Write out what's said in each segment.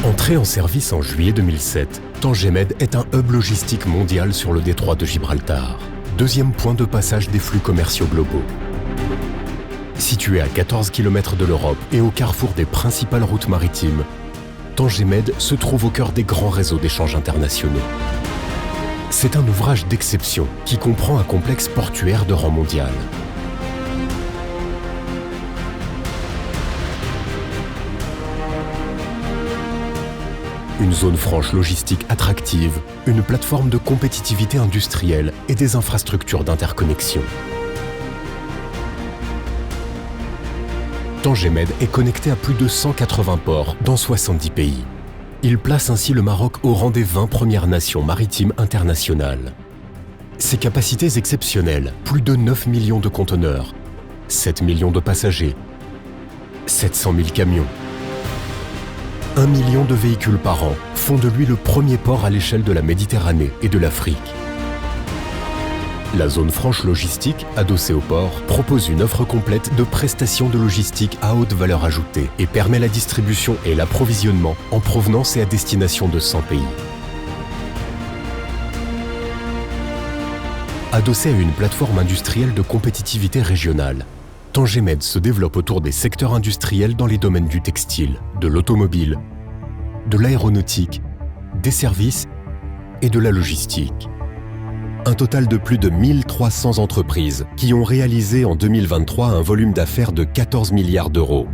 Entré en service en juillet 2007, Tangemed est un hub logistique mondial sur le détroit de Gibraltar, deuxième point de passage des flux commerciaux globaux. Situé à 14 km de l'Europe et au carrefour des principales routes maritimes, Tangemed se trouve au cœur des grands réseaux d'échanges internationaux. C'est un ouvrage d'exception qui comprend un complexe portuaire de rang mondial. Une zone franche logistique attractive, une plateforme de compétitivité industrielle et des infrastructures d'interconnexion. Tangemed est connecté à plus de 180 ports dans 70 pays. Il place ainsi le Maroc au rang des 20 premières nations maritimes internationales. Ses capacités exceptionnelles, plus de 9 millions de conteneurs, 7 millions de passagers, 700 000 camions, 1 million de véhicules par an font de lui le premier port à l'échelle de la Méditerranée et de l'Afrique. La zone franche logistique, adossée au port, propose une offre complète de prestations de logistique à haute valeur ajoutée et permet la distribution et l'approvisionnement en provenance et à destination de 100 pays. Adossé à une plateforme industrielle de compétitivité régionale, Tangemed se développe autour des secteurs industriels dans les domaines du textile, de l'automobile, de l'aéronautique, des services et de la logistique. Un total de plus de 1300 entreprises qui ont réalisé en 2023 un volume d'affaires de 14 milliards d'euros.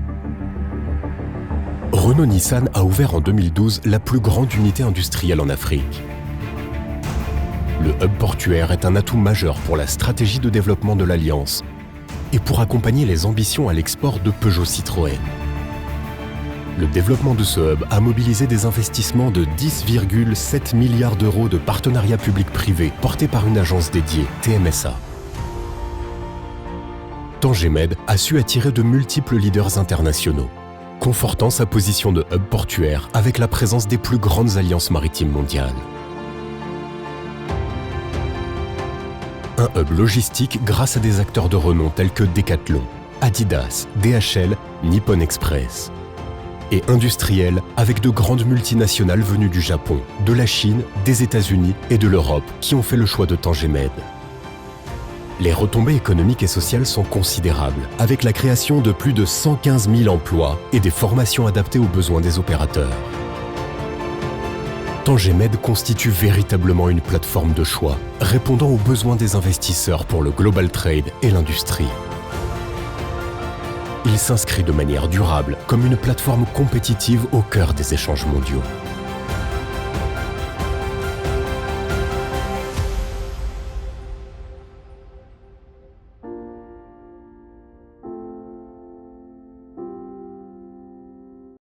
Renault-Nissan a ouvert en 2012 la plus grande unité industrielle en Afrique. Le hub portuaire est un atout majeur pour la stratégie de développement de l'Alliance et pour accompagner les ambitions à l'export de Peugeot-Citroën. Le développement de ce hub a mobilisé des investissements de 10,7 milliards d'euros de partenariats publics-privés portés par une agence dédiée, TMSA. Tangemed a su attirer de multiples leaders internationaux, confortant sa position de hub portuaire avec la présence des plus grandes alliances maritimes mondiales. Un hub logistique grâce à des acteurs de renom tels que Decathlon, Adidas, DHL, Nippon Express. Et industriel avec de grandes multinationales venues du Japon, de la Chine, des États-Unis et de l'Europe qui ont fait le choix de Tangemed. Les retombées économiques et sociales sont considérables, avec la création de plus de 115 000 emplois et des formations adaptées aux besoins des opérateurs. Tangemed constitue véritablement une plateforme de choix, répondant aux besoins des investisseurs pour le global trade et l'industrie. Il s'inscrit de manière durable comme une plateforme compétitive au cœur des échanges mondiaux.